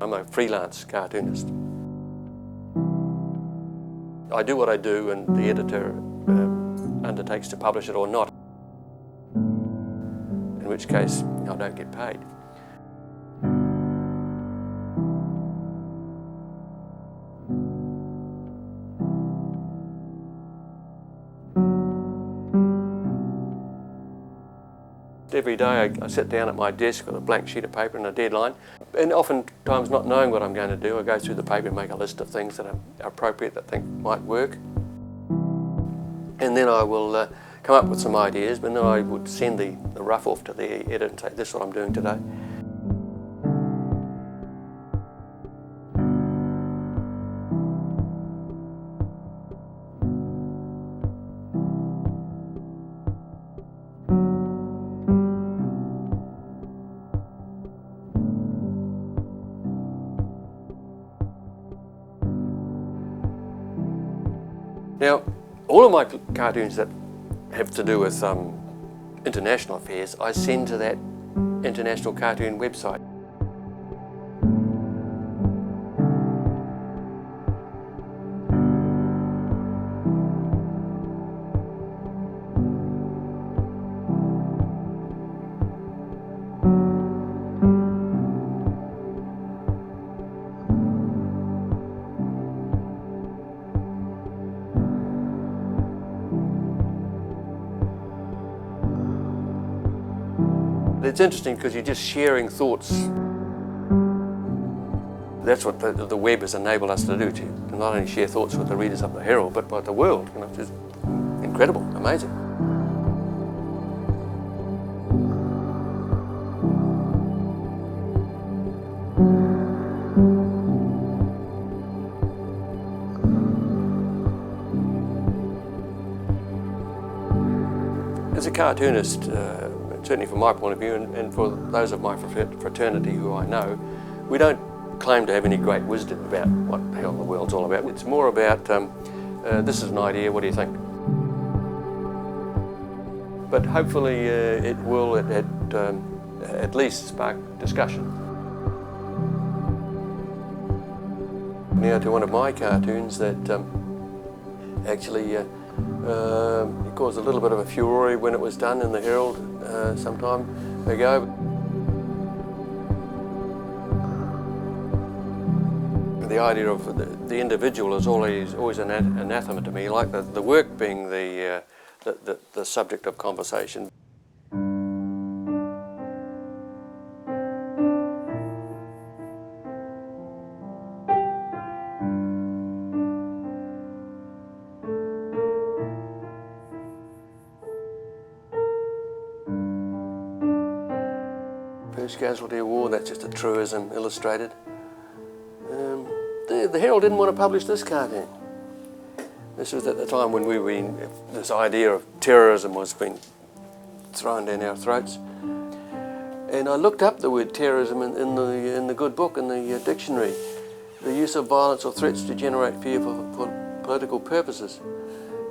I'm a freelance cartoonist. I do what I do and the editor undertakes to publish it or not, in which case I don't get paid. Every day I sit down at my desk with a blank sheet of paper and a deadline, and oftentimes not knowing what I'm going to do, I go through the paper and make a list of things that are appropriate, that I think might work. And then I will come up with some ideas, but then I would send the rough off to the editor and say, this is what I'm doing today. Now, all of my cartoons that have to do with international affairs, I send to that international cartoon website. It's interesting because you're just sharing thoughts. That's what the web has enabled us to do, to not only share thoughts with the readers of the Herald, but by the world. You know, it's incredible, amazing. As a cartoonist, certainly from my point of view and for those of my fraternity who I know, we don't claim to have any great wisdom about what the hell the world's all about. It's more about, this is an idea, what do you think? But hopefully it will at least spark discussion. Now to one of my cartoons that actually it caused a little bit of a furore when it was done in the Herald some time ago. The idea of the individual is always an anathema to me, like the work being the subject of conversation. First Casualty of War, that's just a truism illustrated. The Herald didn't want to publish this cartoon. This was at the time when this idea of terrorism was being thrown down our throats. And I looked up the word terrorism in the good book, in the dictionary. The use of violence or threats to generate fear for political purposes.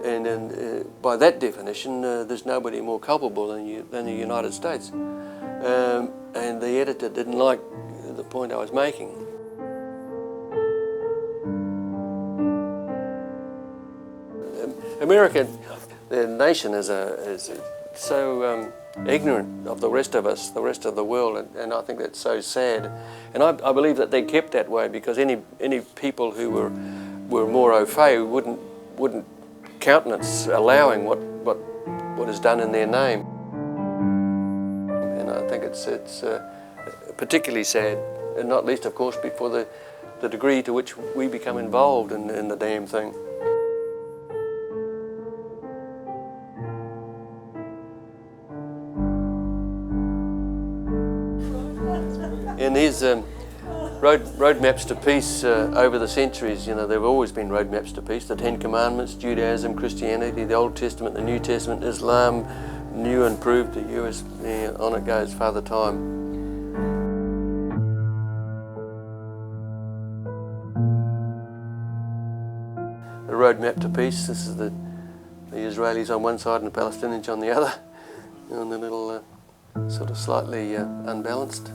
And by that definition, there's nobody more culpable than the United States. And the editor didn't like the point I was making. America, the nation, is so ignorant of the rest of us, the rest of the world, and I think that's so sad. And I believe that they kept that way because any people who were more au fait wouldn't countenance allowing what is done in their name. And I think it's particularly sad, and not least, of course, for the degree to which we become involved in the damn thing. In these roadmaps to peace over the centuries, you know, there have always been roadmaps to peace. The Ten Commandments, Judaism, Christianity, the Old Testament, the New Testament, Islam, new and proved, the US, on it goes, Father Time. The roadmap to peace, this is the Israelis on one side and the Palestinians on the other, and the little sort of slightly unbalanced.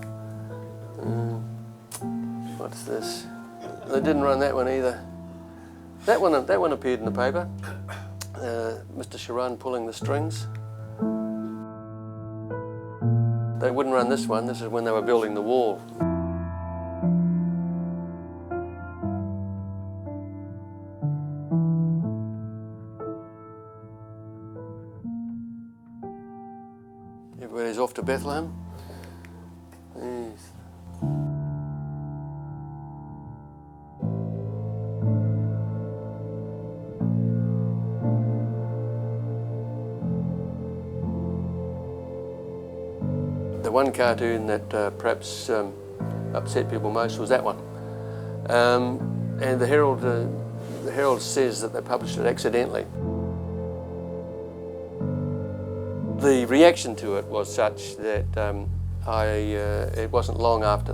What's this? They didn't run that one either. That one appeared in the paper. Mr. Sharon pulling the strings. They wouldn't run this one. This is when they were building the wall. Everybody's off to Bethlehem. Yes. The one cartoon that perhaps upset people most was that one. And the Herald says that they published it accidentally. The reaction to it was such that it wasn't long after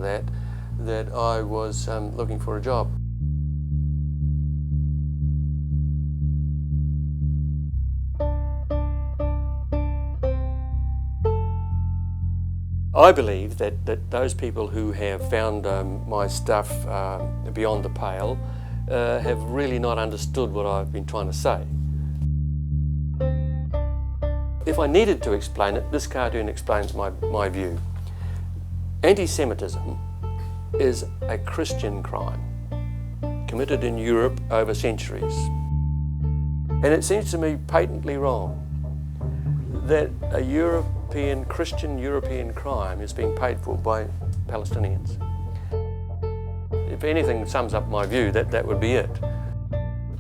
that I was looking for a job. I believe that those people who have found my stuff beyond the pale have really not understood what I've been trying to say. If I needed to explain it, this cartoon explains my view. Anti-Semitism is a Christian crime committed in Europe over centuries. And it seems to me patently wrong that a Christian European crime is being paid for by Palestinians. If anything sums up my view, that would be it.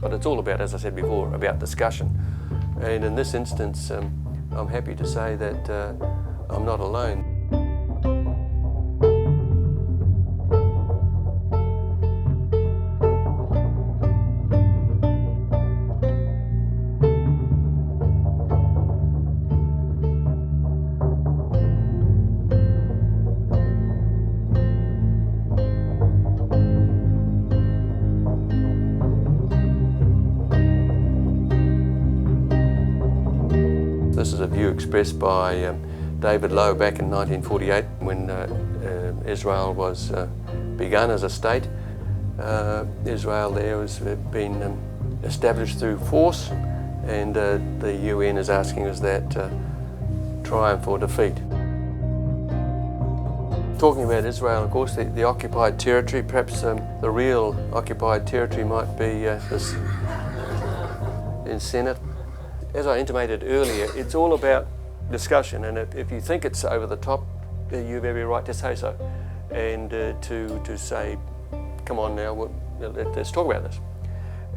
But it's all about, as I said before, about discussion. And in this instance, I'm happy to say that I'm not alone. This is a view expressed by David Lowe back in 1948 when Israel was begun as a state. Israel there has been established through force, and the UN is asking us that triumph or defeat. Talking about Israel, of course, the occupied territory, perhaps the real occupied territory might be this in Senate. As I intimated earlier, it's all about discussion, and if you think it's over the top, you have every right to say so, and to say, come on now, let's talk about this.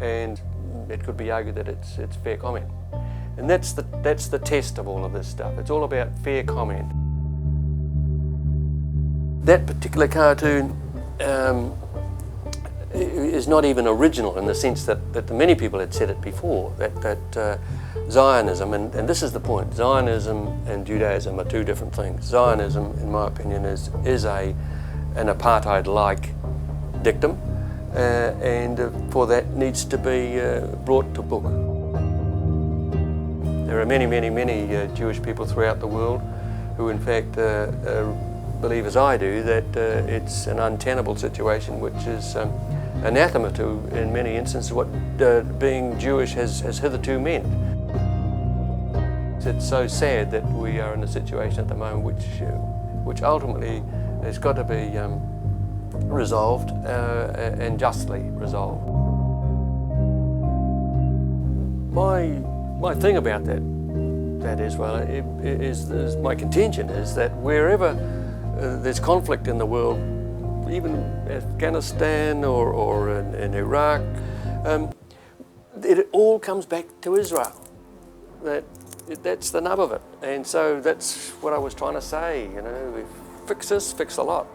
And it could be argued that it's fair comment. And that's the test of all of this stuff. It's all about fair comment. That particular cartoon is not even original in the sense that many people had said it before, that Zionism, and this is the point, Zionism and Judaism are two different things. Zionism, in my opinion, is an apartheid-like dictum, and for that needs to be brought to book. There are many Jewish people throughout the world who in fact believe, as I do, that it's an untenable situation, which is anathema to, in many instances, what being Jewish has hitherto meant. It's so sad that we are in a situation at the moment which ultimately has got to be resolved and justly resolved. My thing about that Israel is my contention is that wherever there's conflict in the world, even Afghanistan or in Iraq, it all comes back to Israel. That's the nub of it, and so that's what I was trying to say. You know, fix this, fix a lot.